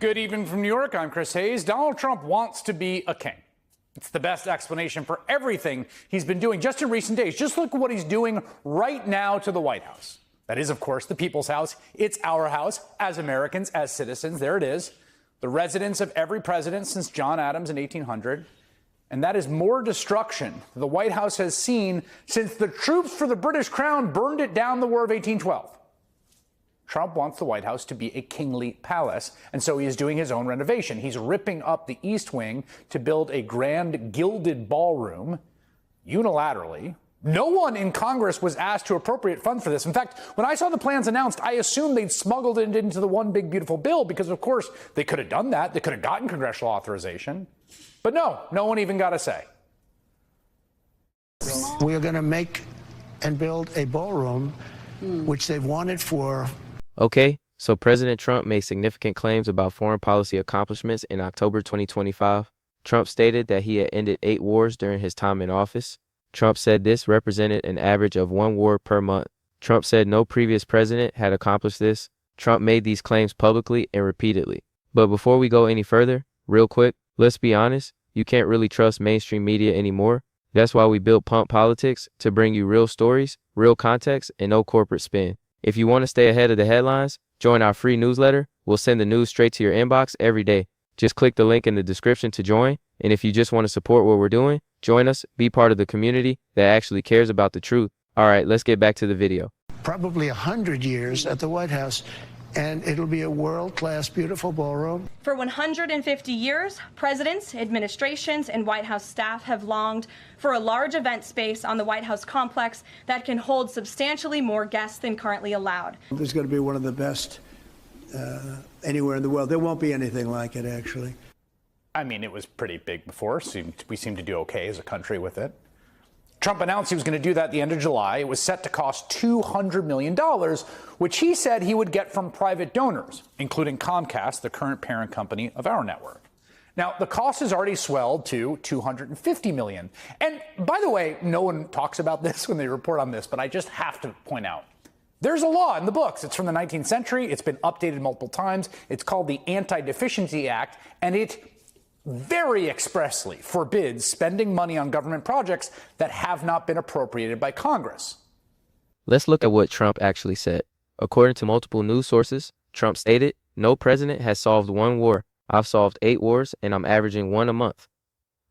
Good evening from New York. I'm Chris Hayes. Donald Trump wants to be a king. It's the best explanation for everything he's been doing just in recent days. Just look at what he's doing right now to the White House. That is, of course, the people's house. It's our house as Americans, as citizens. There it is. The residence of every president since John Adams in 1800. And that is more destruction the White House has seen since the troops for the British crown burned it down the War of 1812. Trump wants the White House to be a kingly palace, and so he is doing his own renovation. He's ripping up the East Wing to build a grand gilded ballroom unilaterally. No one in Congress was asked to appropriate funds for this. In fact, when I saw the plans announced, I assumed they'd smuggled it into the one big beautiful bill because, of course, they could have done that. They could have gotten congressional authorization. But no one even got a say. We are going to make and build a ballroom, which they've wanted for. Okay, so President Trump made significant claims about foreign policy accomplishments in October 2025. Trump stated that he had ended 8 wars during his time in office. Trump said this represented an average of 1 war per month. Trump said no previous president had accomplished this. Trump made these claims publicly and repeatedly. But before we go any further, real quick, let's be honest, you can't really trust mainstream media anymore. That's why we built Pump Politics, to bring you real stories, real context, and no corporate spin. If you want to stay ahead of the headlines, join our free newsletter. We'll send the news straight to your inbox every day. Just click the link in the description to join. And if you just want to support what we're doing, join us, be part of the community that actually cares about the truth. All right, let's get back to the video. Probably 100 years at the White House, and it'll be a world-class, beautiful ballroom. For 150 years, presidents, administrations, and White House staff have longed for a large event space on the White House complex that can hold substantially more guests than currently allowed. This is going to be one of the best anywhere in the world. There won't be anything like it, actually. I mean, it was pretty big before. We seem to do okay as a country with it. Trump announced he was going to do that at the end of July. It was set to cost $200 million, which he said he would get from private donors, including Comcast, the current parent company of our network. Now, the cost has already swelled to $250 million. And by the way, no one talks about this when they report on this, but I just have to point out, there's a law in the books. It's from the 19th century. It's been updated multiple times. It's called the Anti-Deficiency Act, and it very expressly forbids spending money on government projects that have not been appropriated by Congress. Let's look at what Trump actually said. According to multiple news sources, Trump stated, "No president has solved 1 war. I've solved 8 wars, and I'm averaging 1 a month."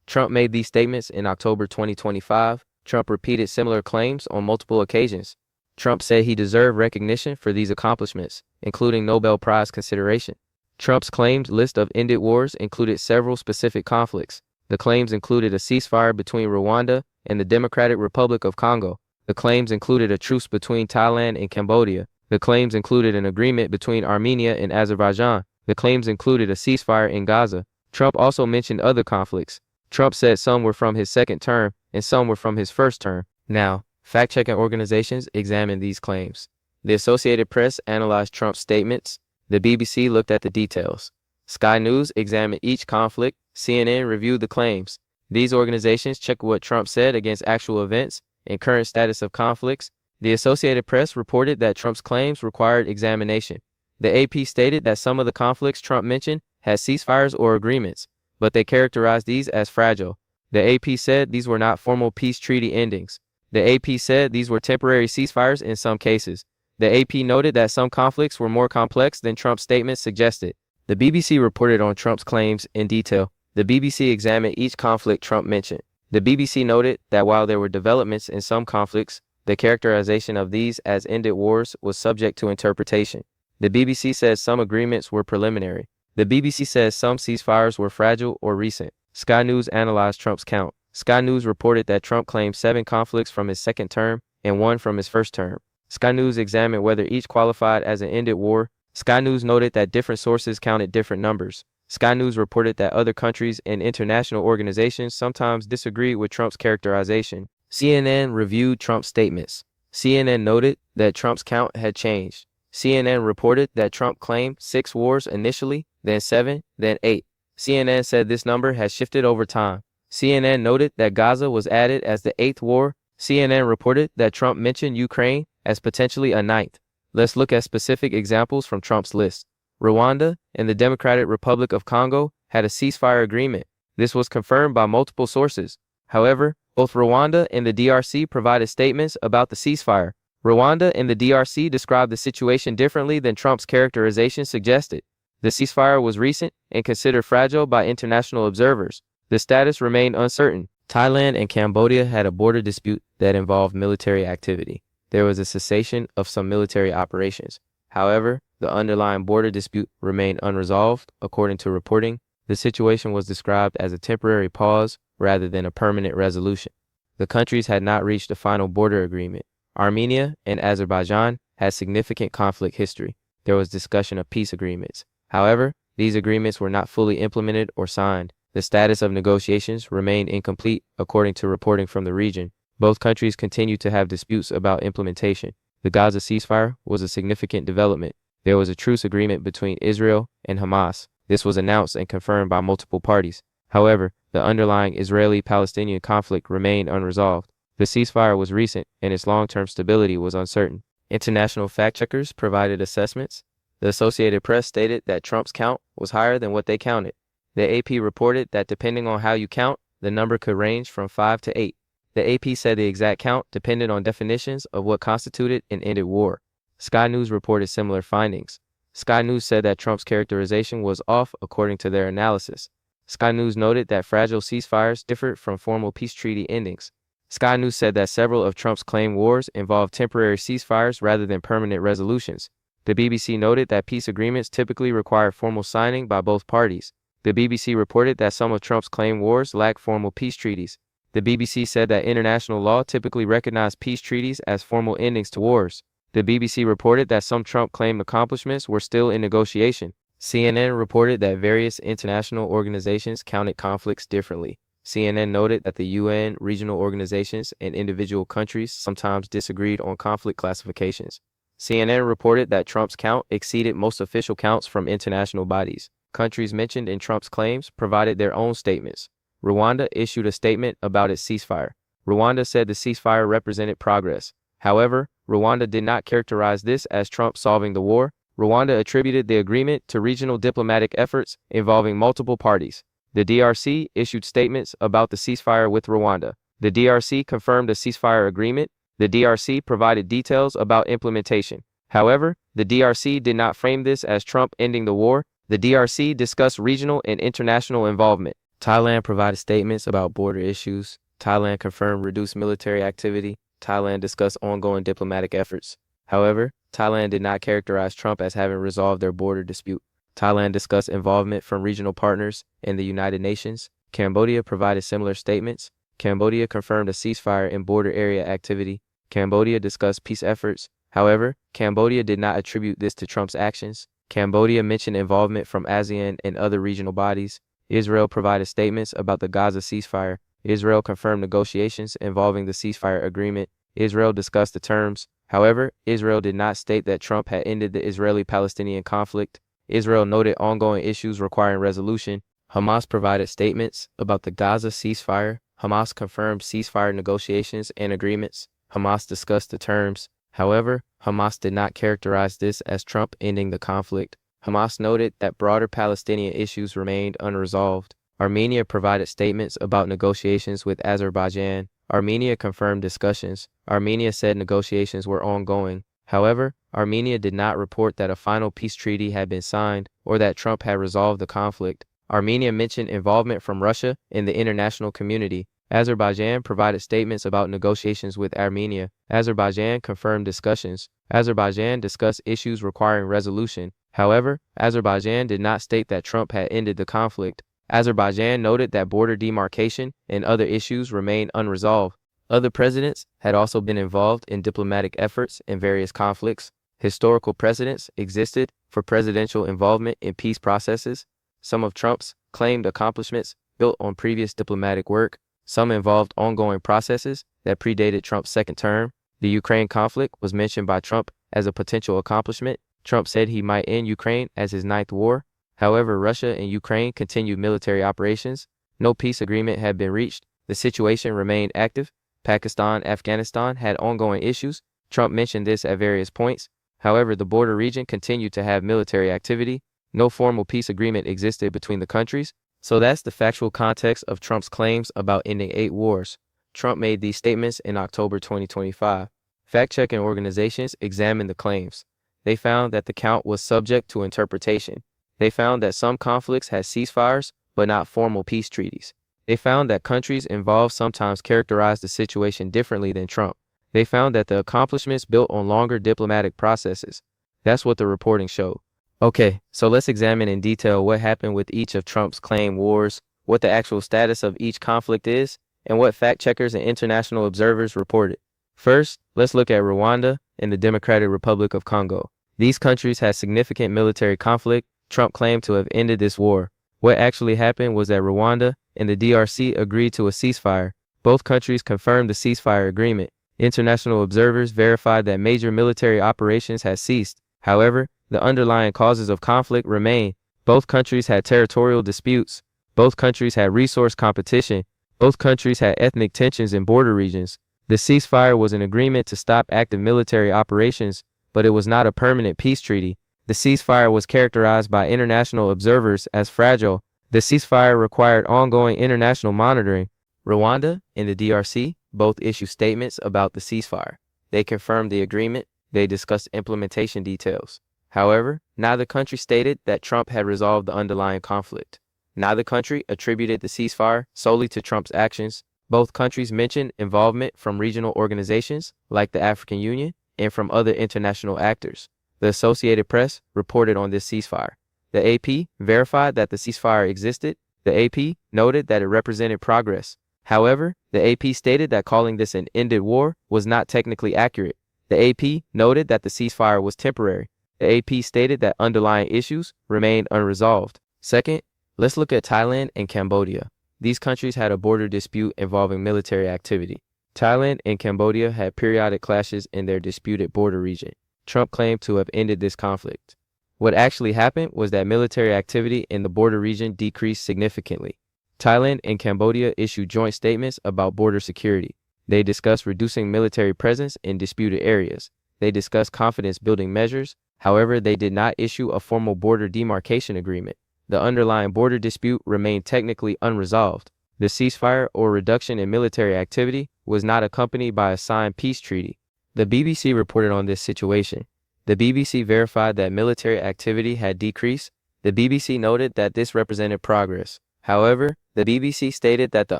Trump made these statements in October 2025. Trump repeated similar claims on multiple occasions. Trump said he deserved recognition for these accomplishments, including Nobel Prize consideration. Trump's claimed list of ended wars included several specific conflicts. The claims included a ceasefire between Rwanda and the Democratic Republic of Congo. The claims included a truce between Thailand and Cambodia. The claims included an agreement between Armenia and Azerbaijan. The claims included a ceasefire in Gaza. Trump also mentioned other conflicts. Trump said some were from his second term and some were from his first term. Now, fact-checking organizations examined these claims. The Associated Press analyzed Trump's statements. The BBC looked at the details. Sky News examined each conflict. CNN reviewed the claims. These organizations checked what Trump said against actual events and current status of conflicts. The Associated Press reported that Trump's claims required examination. The AP stated that some of the conflicts Trump mentioned had ceasefires or agreements, but they characterized these as fragile. The AP said these were not formal peace treaty endings. The AP said these were temporary ceasefires in some cases. The AP noted that some conflicts were more complex than Trump's statements suggested. The BBC reported on Trump's claims in detail. The BBC examined each conflict Trump mentioned. The BBC noted that while there were developments in some conflicts, the characterization of these as ended wars was subject to interpretation. The BBC says some agreements were preliminary. The BBC says some ceasefires were fragile or recent. Sky News analyzed Trump's count. Sky News reported that Trump claimed 7 conflicts from his second term and 1 from his first term. Sky News examined whether each qualified as an ended war. Sky News noted that different sources counted different numbers. Sky News reported that other countries and international organizations sometimes disagreed with Trump's characterization. CNN reviewed Trump's statements. CNN noted that Trump's count had changed. CNN reported that Trump claimed 6 wars initially, then 7, then 8. CNN said this number has shifted over time. CNN noted that Gaza was added as the 8th war. CNN reported that Trump mentioned Ukraine as potentially a 9th. Let's look at specific examples from Trump's list. Rwanda and the Democratic Republic of Congo had a ceasefire agreement. This was confirmed by multiple sources. However, both Rwanda and the DRC provided statements about the ceasefire. Rwanda and the DRC described the situation differently than Trump's characterization suggested. The ceasefire was recent and considered fragile by international observers. The status remained uncertain. Thailand and Cambodia had a border dispute that involved military activity. There was a cessation of some military operations. However, the underlying border dispute remained unresolved. According to reporting, the situation was described as a temporary pause rather than a permanent resolution. The countries had not reached a final border agreement. Armenia and Azerbaijan had significant conflict history. There was discussion of peace agreements. However, these agreements were not fully implemented or signed. The status of negotiations remained incomplete, according to reporting from the region. Both countries continued to have disputes about implementation. The Gaza ceasefire was a significant development. There was a truce agreement between Israel and Hamas. This was announced and confirmed by multiple parties. However, the underlying Israeli-Palestinian conflict remained unresolved. The ceasefire was recent, and its long-term stability was uncertain. International fact-checkers provided assessments. The Associated Press stated that Trump's count was higher than what they counted. The AP reported that depending on how you count, the number could range from 5 to 8. The AP said the exact count depended on definitions of what constituted an ended war. Sky News reported similar findings. Sky News said that Trump's characterization was off according to their analysis. Sky News noted that fragile ceasefires differed from formal peace treaty endings. Sky News said that several of Trump's claimed wars involved temporary ceasefires rather than permanent resolutions. The BBC noted that peace agreements typically require formal signing by both parties. The BBC reported that some of Trump's claimed wars lack formal peace treaties. The BBC said that international law typically recognized peace treaties as formal endings to wars. The BBC reported that some Trump-claimed accomplishments were still in negotiation. CNN reported that various international organizations counted conflicts differently. CNN noted that the UN, regional organizations, and individual countries sometimes disagreed on conflict classifications. CNN reported that Trump's count exceeded most official counts from international bodies. Countries mentioned in Trump's claims provided their own statements. Rwanda issued a statement about its ceasefire. Rwanda said the ceasefire represented progress. However, Rwanda did not characterize this as Trump solving the war. Rwanda attributed the agreement to regional diplomatic efforts involving multiple parties. The DRC issued statements about the ceasefire with Rwanda. The DRC confirmed a ceasefire agreement. The DRC provided details about implementation. However, the DRC did not frame this as Trump ending the war. The DRC discussed regional and international involvement. Thailand provided statements about border issues. Thailand confirmed reduced military activity. Thailand discussed ongoing diplomatic efforts. However, Thailand did not characterize Trump as having resolved their border dispute. Thailand discussed involvement from regional partners and the United Nations. Cambodia provided similar statements. Cambodia confirmed a ceasefire in border area activity. Cambodia discussed peace efforts. However, Cambodia did not attribute this to Trump's actions. Cambodia mentioned involvement from ASEAN and other regional bodies. Israel provided statements about the Gaza ceasefire. Israel confirmed negotiations involving the ceasefire agreement. Israel discussed the terms. However, Israel did not state that Trump had ended the Israeli-Palestinian conflict. Israel noted ongoing issues requiring resolution. Hamas provided statements about the Gaza ceasefire. Hamas confirmed ceasefire negotiations and agreements. Hamas discussed the terms. However, Hamas did not characterize this as Trump ending the conflict. Hamas noted that broader Palestinian issues remained unresolved. Armenia provided statements about negotiations with Azerbaijan. Armenia confirmed discussions. Armenia said negotiations were ongoing. However, Armenia did not report that a final peace treaty had been signed or that Trump had resolved the conflict. Armenia mentioned involvement from Russia in the international community. Azerbaijan provided statements about negotiations with Armenia. Azerbaijan confirmed discussions. Azerbaijan discussed issues requiring resolution. However, Azerbaijan did not state that Trump had ended the conflict. Azerbaijan noted that border demarcation and other issues remain unresolved. Other presidents had also been involved in diplomatic efforts in various conflicts. Historical precedents existed for presidential involvement in peace processes. Some of Trump's claimed accomplishments built on previous diplomatic work. Some involved ongoing processes that predated Trump's second term. The Ukraine conflict was mentioned by Trump as a potential accomplishment. Trump said he might end Ukraine as his ninth war. However, Russia and Ukraine continued military operations. No peace agreement had been reached. The situation remained active. Pakistan, Afghanistan had ongoing issues. Trump mentioned this at various points. However, the border region continued to have military activity. no formal peace agreement existed between the countries. So that's the factual context of Trump's claims about ending 8 wars. Trump made these statements in October 2025. Fact-checking organizations examined the claims. They found that the count was subject to interpretation. They found that some conflicts had ceasefires, but not formal peace treaties. They found that countries involved sometimes characterized the situation differently than Trump. They found that the accomplishments built on longer diplomatic processes. That's what the reporting showed. Okay, so let's examine in detail what happened with each of Trump's claimed wars, what the actual status of each conflict is, and what fact-checkers and international observers reported. First, let's look at Rwanda and the Democratic Republic of Congo. These countries had significant military conflict. Trump claimed to have ended this war. What actually happened was that Rwanda and the DRC agreed to a ceasefire. Both countries confirmed the ceasefire agreement. International observers verified that major military operations had ceased. However, the underlying causes of conflict remain. Both countries had territorial disputes. Both countries had resource competition. Both countries had ethnic tensions in border regions. The ceasefire was an agreement to stop active military operations, but it was not a permanent peace treaty. The ceasefire was characterized by international observers as fragile. The ceasefire required ongoing international monitoring. Rwanda and the DRC both issued statements about the ceasefire. They confirmed the agreement. They discussed implementation details. However, neither country stated that Trump had resolved the underlying conflict. Neither country attributed the ceasefire solely to Trump's actions. Both countries mentioned involvement from regional organizations like the African Union and from other international actors. The Associated Press reported on this ceasefire. The AP verified that the ceasefire existed. The AP noted that it represented progress. However, the AP stated that calling this an ended war was not technically accurate. The AP noted that the ceasefire was temporary. The AP stated that underlying issues remained unresolved. Second, let's look at Thailand and Cambodia. These countries had a border dispute involving military activity. Thailand and Cambodia had periodic clashes in their disputed border region. Trump claimed to have ended this conflict. What actually happened was that military activity in the border region decreased significantly. Thailand and Cambodia issued joint statements about border security. They discussed reducing military presence in disputed areas. They discussed confidence-building measures. However, they did not issue a formal border demarcation agreement. The underlying border dispute remained technically unresolved. The ceasefire or reduction in military activity was not accompanied by a signed peace treaty. The BBC reported on this situation. The BBC verified that military activity had decreased. The BBC noted that this represented progress. However, the BBC stated that the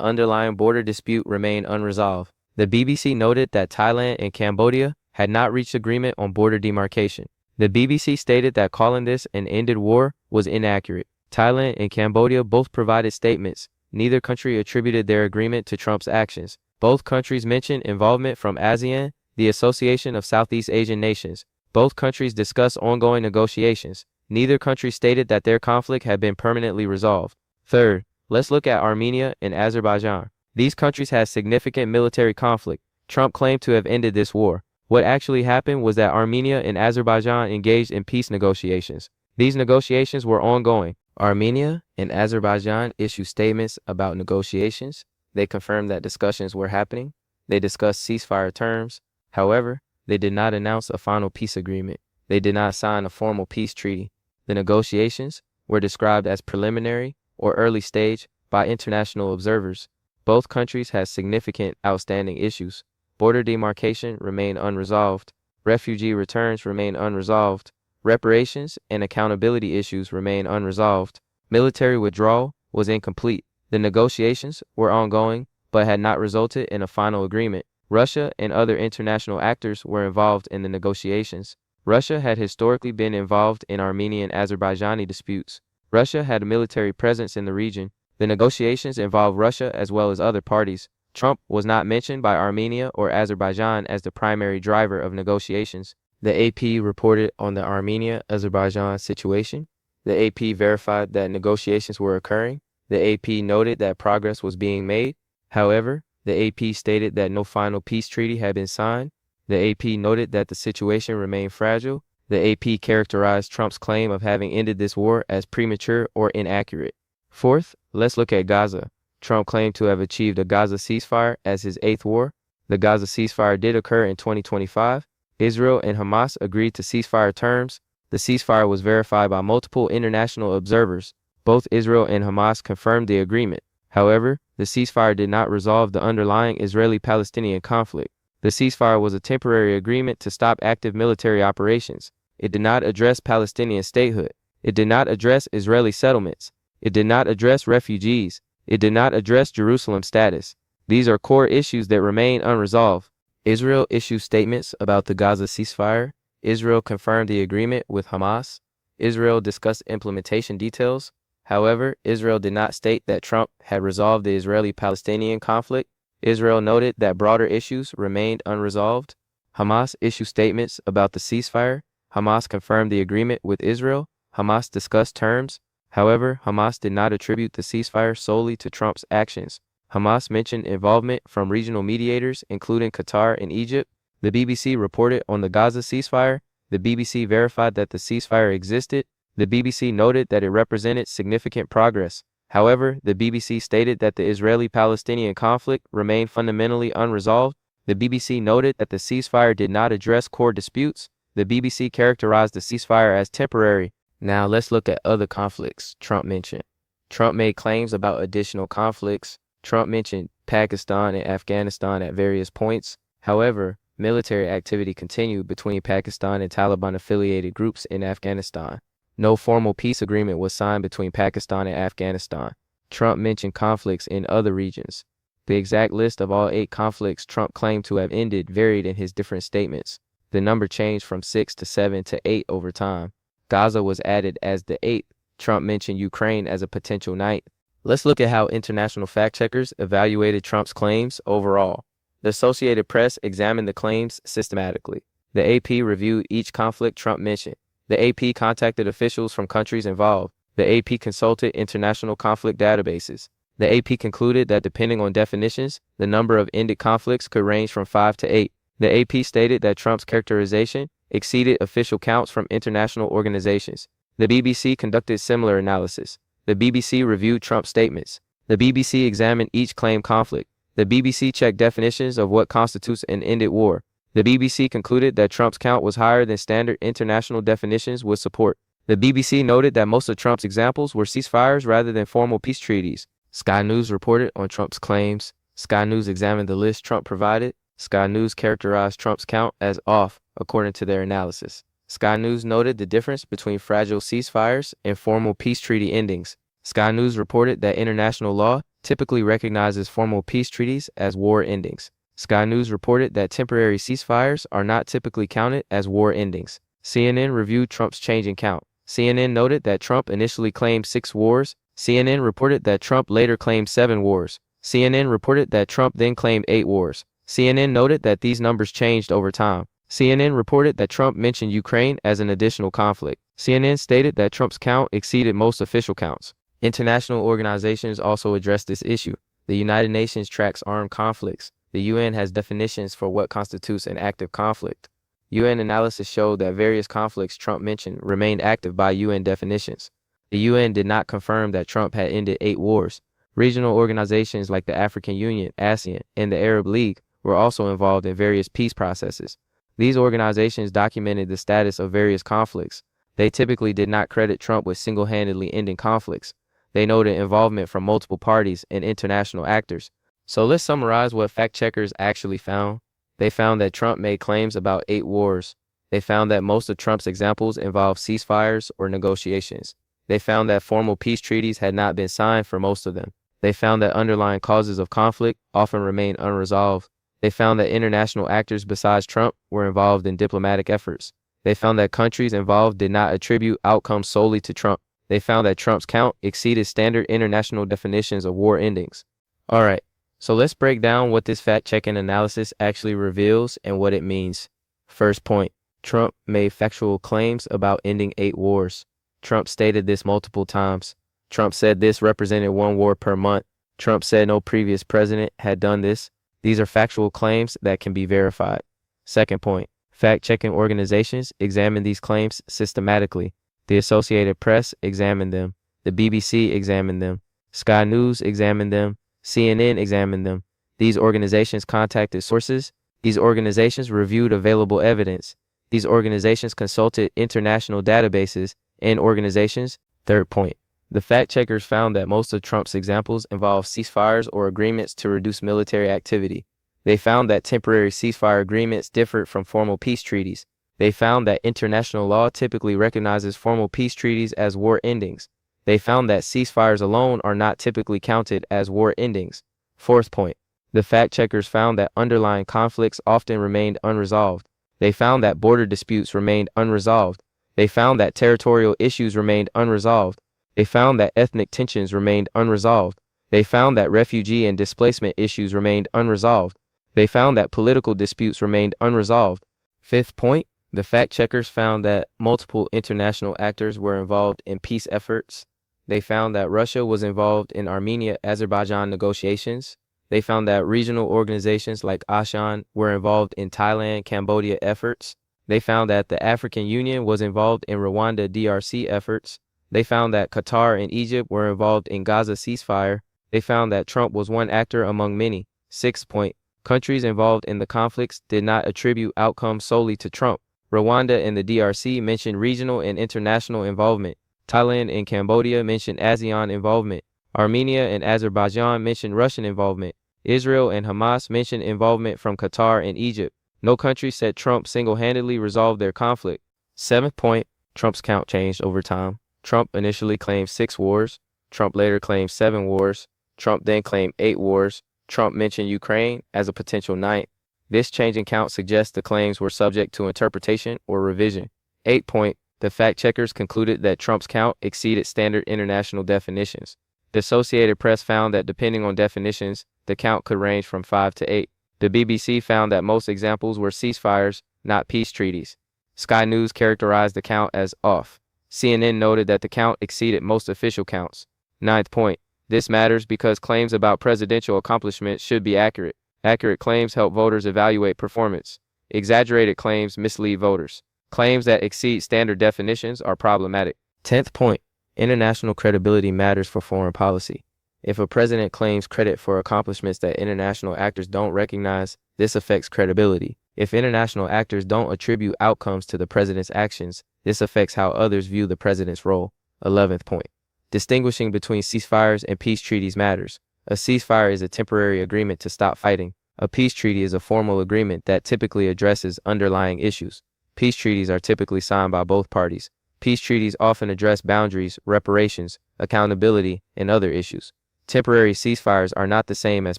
underlying border dispute remained unresolved. The BBC noted that Thailand and Cambodia had not reached agreement on border demarcation. The BBC stated that calling this an ended war was inaccurate. Thailand and Cambodia both provided statements. Neither country attributed their agreement to Trump's actions. Both countries mentioned involvement from ASEAN, the Association of Southeast Asian Nations. Both countries discussed ongoing negotiations. Neither country stated that their conflict had been permanently resolved. Third, let's look at Armenia and Azerbaijan. These countries had significant military conflict. Trump claimed to have ended this war. What actually happened was that Armenia and Azerbaijan engaged in peace negotiations. These negotiations were ongoing. Armenia and Azerbaijan issued statements about negotiations. They confirmed that discussions were happening. They discussed ceasefire terms. However, they did not announce a final peace agreement. They did not sign a formal peace treaty. The negotiations were described as preliminary or early stage by international observers. Both countries had significant outstanding issues. Border demarcation remained unresolved. Refugee returns remain unresolved. Reparations and accountability issues remain unresolved. Military withdrawal was incomplete. The negotiations were ongoing, but had not resulted in a final agreement. Russia and other international actors were involved in the negotiations. Russia had historically been involved in Armenian-Azerbaijani disputes. Russia had a military presence in the region. The negotiations involved Russia as well as other parties. Trump was not mentioned by Armenia or Azerbaijan as the primary driver of negotiations. The AP reported on the Armenia-Azerbaijan situation. The AP verified that negotiations were occurring. The AP noted that progress was being made. However, the AP stated that no final peace treaty had been signed. The AP noted that the situation remained fragile. The AP characterized Trump's claim of having ended this war as premature or inaccurate. Fourth, let's look at Gaza. Trump claimed to have achieved a Gaza ceasefire as his 8th war. The Gaza ceasefire did occur in 2025. Israel and Hamas agreed to ceasefire terms. The ceasefire was verified by multiple international observers. Both Israel and Hamas confirmed the agreement. However, the ceasefire did not resolve the underlying Israeli-Palestinian conflict. The ceasefire was a temporary agreement to stop active military operations. It did not address Palestinian statehood. It did not address Israeli settlements. It did not address refugees. It did not address Jerusalem's status. These are core issues that remain unresolved. Israel issued statements about the Gaza ceasefire. Israel confirmed the agreement with Hamas. Israel discussed implementation details. However, Israel did not state that Trump had resolved the Israeli-Palestinian conflict. Israel noted that broader issues remained unresolved. Hamas issued statements about the ceasefire. Hamas confirmed the agreement with Israel. Hamas discussed terms. However, Hamas did not attribute the ceasefire solely to Trump's actions. Hamas mentioned involvement from regional mediators, including Qatar and Egypt. The BBC reported on the Gaza ceasefire. The BBC verified that the ceasefire existed. The BBC noted that it represented significant progress. However, the BBC stated that the Israeli-Palestinian conflict remained fundamentally unresolved. The BBC noted that the ceasefire did not address core disputes. The BBC characterized the ceasefire as temporary. Now let's look at other conflicts Trump mentioned. Trump made claims about additional conflicts. Trump mentioned Pakistan and Afghanistan at various points. However, military activity continued between Pakistan and Taliban-affiliated groups in Afghanistan. No formal peace agreement was signed between Pakistan and Afghanistan. Trump mentioned conflicts in other regions. The exact list of all 8 conflicts Trump claimed to have ended varied in his different statements. The number changed from 6 to 7 to 8 over time. Gaza was added as the 8th. Trump mentioned Ukraine as a potential 9th. Let's look at how international fact-checkers evaluated Trump's claims overall. The Associated Press examined the claims systematically. The AP reviewed each conflict Trump mentioned. The AP contacted officials from countries involved. The AP consulted international conflict databases. The AP concluded that depending on definitions, the number of ended conflicts could range from 5 to 8. The AP stated that Trump's characterization exceeded official counts from international organizations. The BBC conducted similar analysis. The BBC reviewed Trump's statements. The BBC examined each claimed conflict. The BBC checked definitions of what constitutes an ended war. The BBC concluded that Trump's count was higher than standard international definitions would support. The BBC noted that most of Trump's examples were ceasefires rather than formal peace treaties. Sky News reported on Trump's claims. Sky News examined the list Trump provided. Sky News characterized Trump's count as off, according to their analysis. Sky News noted the difference between fragile ceasefires and formal peace treaty endings. Sky News reported that international law typically recognizes formal peace treaties as war endings. Sky News reported that temporary ceasefires are not typically counted as war endings. CNN reviewed Trump's change in count. CNN noted that Trump initially claimed 6 wars. CNN reported that Trump later claimed 7 wars. CNN reported that Trump then claimed 8 wars. CNN noted that these numbers changed over time. CNN reported that Trump mentioned Ukraine as an additional conflict. CNN stated that Trump's count exceeded most official counts. International organizations also addressed this issue. The United Nations tracks armed conflicts. The UN has definitions for what constitutes an active conflict. UN analysis showed that various conflicts Trump mentioned remained active by UN definitions. The UN did not confirm that Trump had ended 8 wars. Regional organizations like the African Union, ASEAN, and the Arab League were also involved in various peace processes. These organizations documented the status of various conflicts. They typically did not credit Trump with single-handedly ending conflicts. They noted involvement from multiple parties and international actors. So let's summarize what fact-checkers actually found. They found that Trump made claims about 8 wars. They found that most of Trump's examples involved ceasefires or negotiations. They found that formal peace treaties had not been signed for most of them. They found that underlying causes of conflict often remain unresolved. They found that international actors besides Trump were involved in diplomatic efforts. They found that countries involved did not attribute outcomes solely to Trump. They found that Trump's count exceeded standard international definitions of war endings. All right, so let's break down what this fact-checking analysis actually reveals and what it means. First point, Trump made factual claims about ending 8 wars. Trump stated this multiple times. Trump said this represented 1 war per month. Trump said no previous president had done this. These are factual claims that can be verified. Second point, fact-checking organizations examine these claims systematically. The Associated Press examined them. The BBC examined them. Sky News examined them. CNN examined them. These organizations contacted sources. These organizations reviewed available evidence. These organizations consulted international databases and organizations. Third point. The fact-checkers found that most of Trump's examples involve ceasefires or agreements to reduce military activity. They found that temporary ceasefire agreements differed from formal peace treaties. They found that international law typically recognizes formal peace treaties as war endings. They found that ceasefires alone are not typically counted as war endings. Fourth point. The fact-checkers found that underlying conflicts often remained unresolved. They found that border disputes remained unresolved. They found that territorial issues remained unresolved. They found that ethnic tensions remained unresolved. They found that refugee and displacement issues remained unresolved. They found that political disputes remained unresolved. Fifth point, the fact-checkers found that multiple international actors were involved in peace efforts. They found that Russia was involved in Armenia-Azerbaijan negotiations. They found that regional organizations like ASEAN were involved in Thailand-Cambodia efforts. They found that the African Union was involved in Rwanda-DRC efforts. They found that Qatar and Egypt were involved in Gaza ceasefire. They found that Trump was one actor among many. Sixth point, countries involved in the conflicts did not attribute outcomes solely to Trump. Rwanda and the DRC mentioned regional and international involvement. Thailand and Cambodia mentioned ASEAN involvement. Armenia and Azerbaijan mentioned Russian involvement. Israel and Hamas mentioned involvement from Qatar and Egypt. No country said Trump single-handedly resolved their conflict. Seventh point, Trump's count changed over time. Trump initially claimed 6 wars. Trump later claimed 7 wars. Trump then claimed 8 wars. Trump mentioned Ukraine as a potential 9th. This change in count suggests the claims were subject to interpretation or revision. 8 point, the fact-checkers concluded that Trump's count exceeded standard international definitions. The Associated Press found that depending on definitions, the count could range from 5 to 8. The BBC found that most examples were ceasefires, not peace treaties. Sky News characterized the count as off. CNN noted that the count exceeded most official counts. 9th point. This matters because claims about presidential accomplishments should be accurate. Accurate claims help voters evaluate performance. Exaggerated claims mislead voters. Claims that exceed standard definitions are problematic. 10th point. International credibility matters for foreign policy. If a president claims credit for accomplishments that international actors don't recognize, this affects credibility. If international actors don't attribute outcomes to the president's actions, this affects how others view the president's role. 11th point. Distinguishing between ceasefires and peace treaties matters. A ceasefire is a temporary agreement to stop fighting. A peace treaty is a formal agreement that typically addresses underlying issues. Peace treaties are typically signed by both parties. Peace treaties often address boundaries, reparations, accountability, and other issues. Temporary ceasefires are not the same as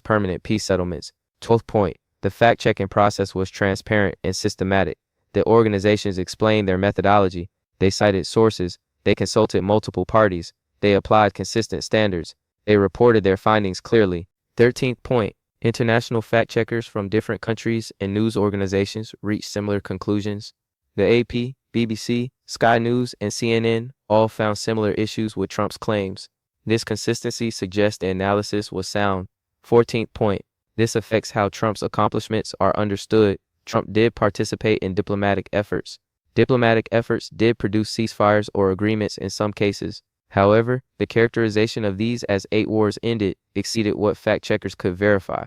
permanent peace settlements. 12th point. The fact-checking process was transparent and systematic. The organizations explained their methodology. They cited sources. They consulted multiple parties. They applied consistent standards. They reported their findings clearly. 13th point. International fact-checkers from different countries and news organizations reached similar conclusions. The AP, BBC, Sky News, and CNN all found similar issues with Trump's claims. This consistency suggests the analysis was sound. 14th point. This affects how Trump's accomplishments are understood. Trump did participate in diplomatic efforts. Diplomatic efforts did produce ceasefires or agreements in some cases. However, the characterization of these as 8 wars ended exceeded what fact-checkers could verify.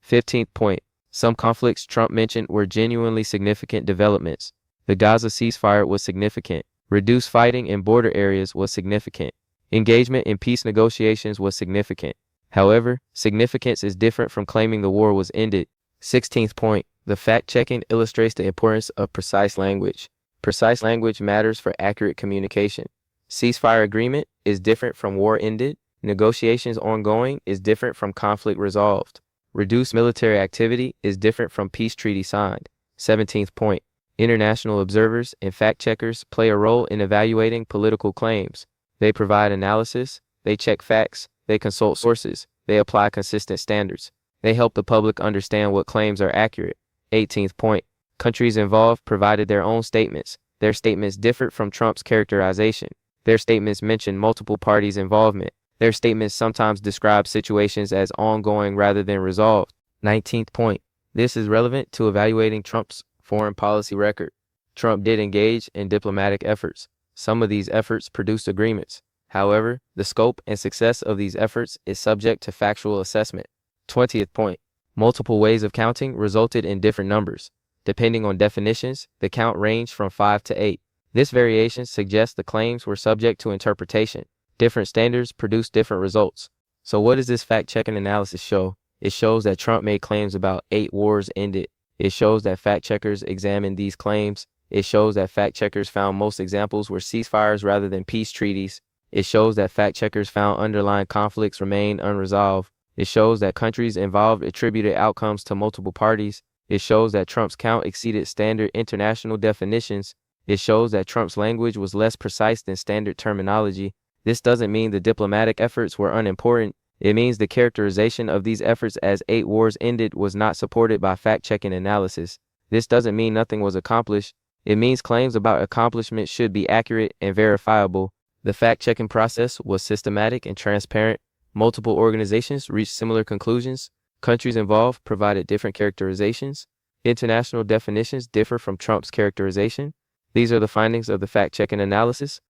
15th point. Some conflicts Trump mentioned were genuinely significant developments. The Gaza ceasefire was significant. Reduced fighting in border areas was significant. Engagement in peace negotiations was significant. However, significance is different from claiming the war was ended. 16th point. The fact-checking illustrates the importance of precise language. Precise language matters for accurate communication. Ceasefire agreement is different from war ended. Negotiations ongoing is different from conflict resolved. Reduced military activity is different from peace treaty signed. 17th point. International observers and fact-checkers play a role in evaluating political claims. They provide analysis, they check facts, they consult sources, they apply consistent standards. They help the public understand what claims are accurate. 18th point. Countries involved provided their own statements. Their statements differed from Trump's characterization. Their statements mentioned multiple parties' involvement. Their statements sometimes describe situations as ongoing rather than resolved. 19th point. This is relevant to evaluating Trump's foreign policy record. Trump did engage in diplomatic efforts. Some of these efforts produced agreements. However, the scope and success of these efforts is subject to factual assessment. 20th point. Multiple ways of counting resulted in different numbers. Depending on definitions, the count ranged from 5 to 8. This variation suggests the claims were subject to interpretation. Different standards produce different results. So what does this fact-checking analysis show? It shows that Trump made claims about 8 wars ended. It shows that fact-checkers examined these claims. It shows that fact-checkers found most examples were ceasefires rather than peace treaties. It shows that fact-checkers found underlying conflicts remained unresolved. It shows that countries involved attributed outcomes to multiple parties. It shows that Trump's count exceeded standard international definitions. It shows that Trump's language was less precise than standard terminology. This doesn't mean the diplomatic efforts were unimportant. It means the characterization of these efforts as 8 wars ended was not supported by fact-checking analysis. This doesn't mean nothing was accomplished. It means claims about accomplishments should be accurate and verifiable. The fact-checking process was systematic and transparent. Multiple organizations reached similar conclusions. Countries involved provided different characterizations. International definitions differ from Trump's characterization. These are the findings of the fact-checking analysis.